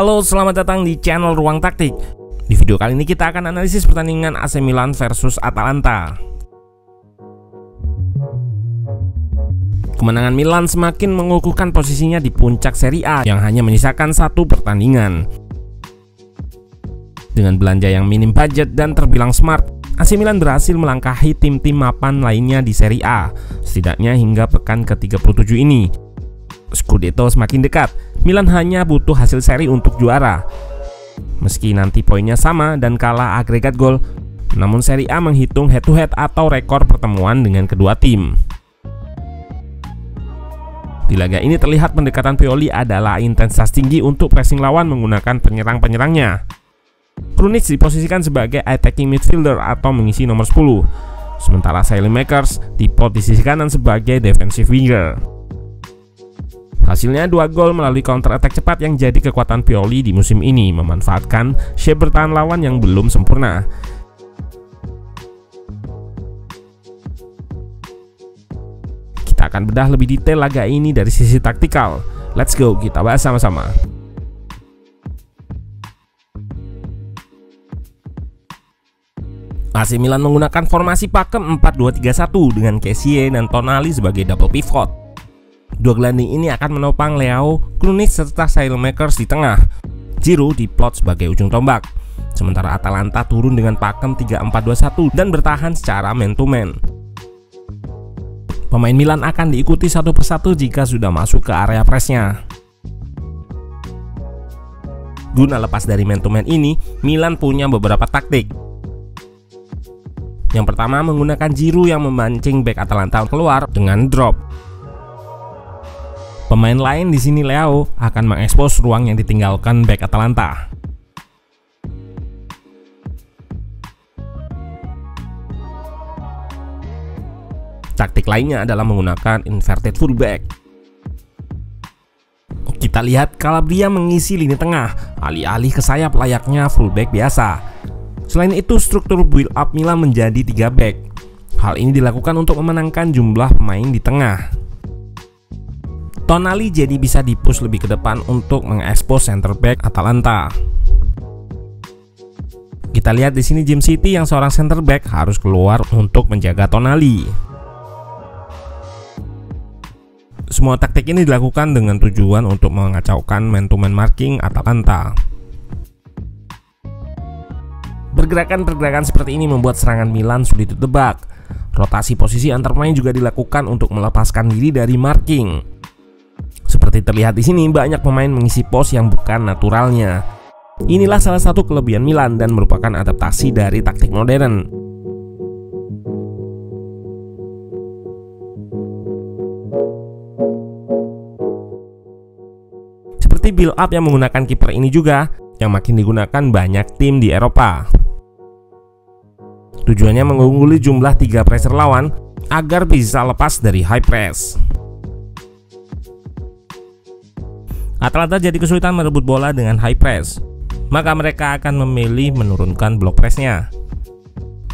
Halo, selamat datang di channel Ruang Taktik. Di video kali ini kita akan analisis pertandingan AC Milan versus Atalanta. Kemenangan Milan semakin mengukuhkan posisinya di puncak Serie A yang hanya menyisakan satu pertandingan. Dengan belanja yang minim budget dan terbilang smart, AC Milan berhasil melangkahi tim-tim mapan lainnya di Serie A, setidaknya hingga pekan ke-37 ini. Scudetto semakin dekat, Milan hanya butuh hasil seri untuk juara. Meski nanti poinnya sama dan kalah agregat gol, namun Serie A menghitung head-to-head atau rekor pertemuan dengan kedua tim. Di laga ini terlihat pendekatan Pioli adalah intensitas tinggi untuk pressing lawan menggunakan penyerang-penyerangnya. Krunic diposisikan sebagai attacking midfielder atau mengisi nomor 10, sementara Saelemaekers diposisikan kanan sebagai defensive winger. Hasilnya 2 gol melalui counter attack cepat yang jadi kekuatan Pioli di musim ini, memanfaatkan shape bertahan lawan yang belum sempurna. Kita akan bedah lebih detail laga ini dari sisi taktikal. Let's go, kita bahas sama-sama. AC Milan menggunakan formasi pakem 4-2-3-1 dengan Kessie dan Tonali sebagai double pivot. Dua gelandang ini akan menopang Leao, Krunic serta Saelemaekers di tengah. Giroud diplot sebagai ujung tombak. Sementara Atalanta turun dengan pakem 3-4-2-1 dan bertahan secara man to man. Pemain Milan akan diikuti satu persatu jika sudah masuk ke area pressnya. Guna lepas dari man to man ini, Milan punya beberapa taktik. Yang pertama, menggunakan Giroud yang memancing bek Atalanta keluar dengan drop. Pemain lain di sini Leao akan mengekspos ruang yang ditinggalkan bek Atalanta. Taktik lainnya adalah menggunakan inverted fullback. Kita lihat Calabria mengisi lini tengah, alih-alih ke sayap layaknya fullback biasa. Selain itu, struktur build up Milan menjadi 3 back. Hal ini dilakukan untuk memenangkan jumlah pemain di tengah. Tonali jadi bisa dipush lebih ke depan untuk mengekspos center back Atalanta. Kita lihat di sini Jim City yang seorang center back harus keluar untuk menjaga Tonali. Semua taktik ini dilakukan dengan tujuan untuk mengacaukan man-to-man marking Atalanta. Pergerakan-pergerakan seperti ini membuat serangan Milan sulit ditebak. Rotasi posisi antar pemain juga dilakukan untuk melepaskan diri dari marking. Seperti terlihat di sini, banyak pemain mengisi pos yang bukan naturalnya. Inilah salah satu kelebihan Milan dan merupakan adaptasi dari taktik modern. Seperti build up yang menggunakan kiper ini juga, yang makin digunakan banyak tim di Eropa. Tujuannya mengungguli jumlah 3 pressure lawan agar bisa lepas dari high press. Atalanta jadi kesulitan merebut bola dengan high press, maka mereka akan memilih menurunkan blok pressnya.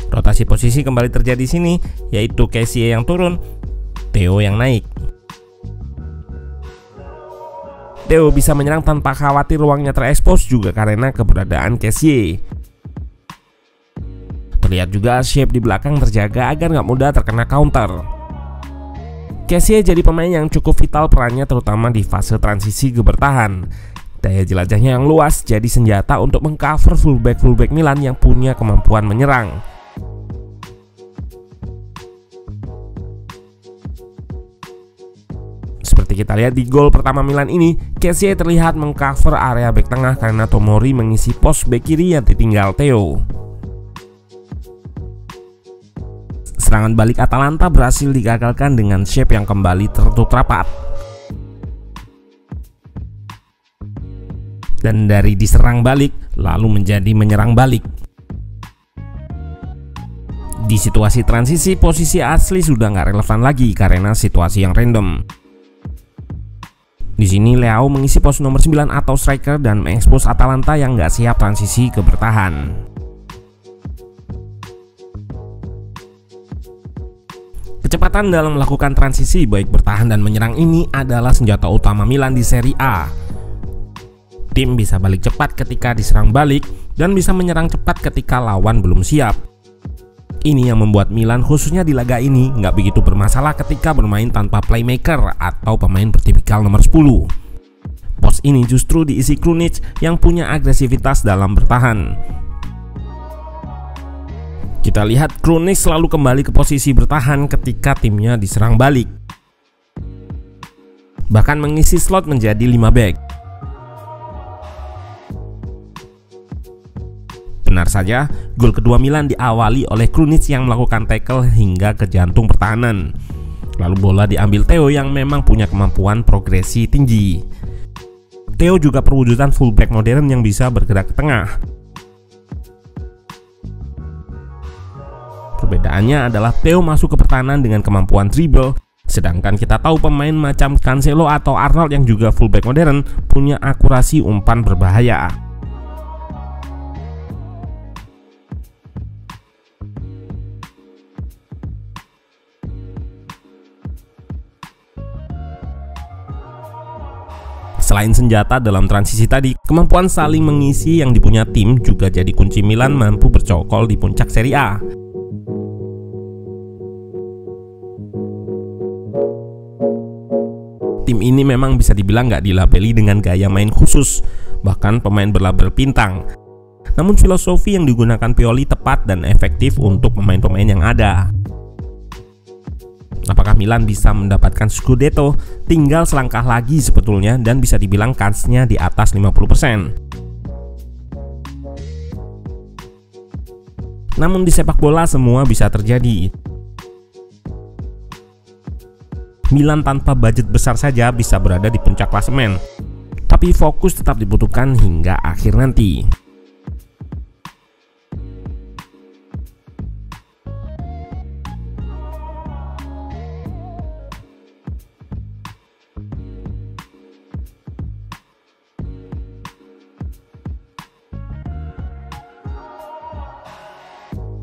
Rotasi posisi kembali terjadi di sini, yaitu Kessie yang turun, Theo yang naik. Theo bisa menyerang tanpa khawatir ruangnya terekspos juga karena keberadaan Kessie. Terlihat juga shape di belakang terjaga agar nggak mudah terkena counter. Kessie jadi pemain yang cukup vital perannya terutama di fase transisi ke bertahan. Daya jelajahnya yang luas jadi senjata untuk mengcover fullback Milan yang punya kemampuan menyerang. Seperti kita lihat di gol pertama Milan ini, Kessie terlihat mengcover area back tengah karena Tomori mengisi pos back kiri yang ditinggal Theo. Serangan balik Atalanta berhasil digagalkan dengan shape yang kembali tertutup rapat. Dan dari diserang balik, lalu menjadi menyerang balik. Di situasi transisi, posisi asli sudah nggak relevan lagi karena situasi yang random. Di sini Leao mengisi pos nomor 9 atau striker dan mengekspos Atalanta yang nggak siap transisi ke bertahan. Kecepatan dalam melakukan transisi baik bertahan dan menyerang ini adalah senjata utama Milan di Serie A. Tim bisa balik cepat ketika diserang balik dan bisa menyerang cepat ketika lawan belum siap. Ini yang membuat Milan khususnya di laga ini nggak begitu bermasalah ketika bermain tanpa playmaker atau pemain bertipikal nomor 10. Pos ini justru diisi Krunic yang punya agresivitas dalam bertahan. Kita lihat Krunic selalu kembali ke posisi bertahan ketika timnya diserang balik, bahkan mengisi slot menjadi 5 back. Benar saja, gol kedua Milan diawali oleh Krunic yang melakukan tackle hingga ke jantung pertahanan. Lalu bola diambil Theo yang memang punya kemampuan progresi tinggi. Theo juga perwujudan fullback modern yang bisa bergerak ke tengah. Perbedaannya adalah Theo masuk ke pertahanan dengan kemampuan dribble, sedangkan kita tahu pemain macam Cancelo atau Arnold yang juga fullback modern punya akurasi umpan berbahaya. Selain senjata dalam transisi tadi, kemampuan saling mengisi yang dipunya tim juga jadi kunci Milan mampu bercokol di puncak Serie A. Tim ini memang bisa dibilang nggak dilabeli dengan gaya main khusus, bahkan pemain berlabel bintang. Namun filosofi yang digunakan Pioli tepat dan efektif untuk pemain-pemain yang ada. Apakah Milan bisa mendapatkan Scudetto? Tinggal selangkah lagi sebetulnya dan bisa dibilang kansnya di atas 50%. Namun di sepak bola semua bisa terjadi. Milan tanpa budget besar saja bisa berada di puncak klasemen, tapi fokus tetap dibutuhkan hingga akhir nanti.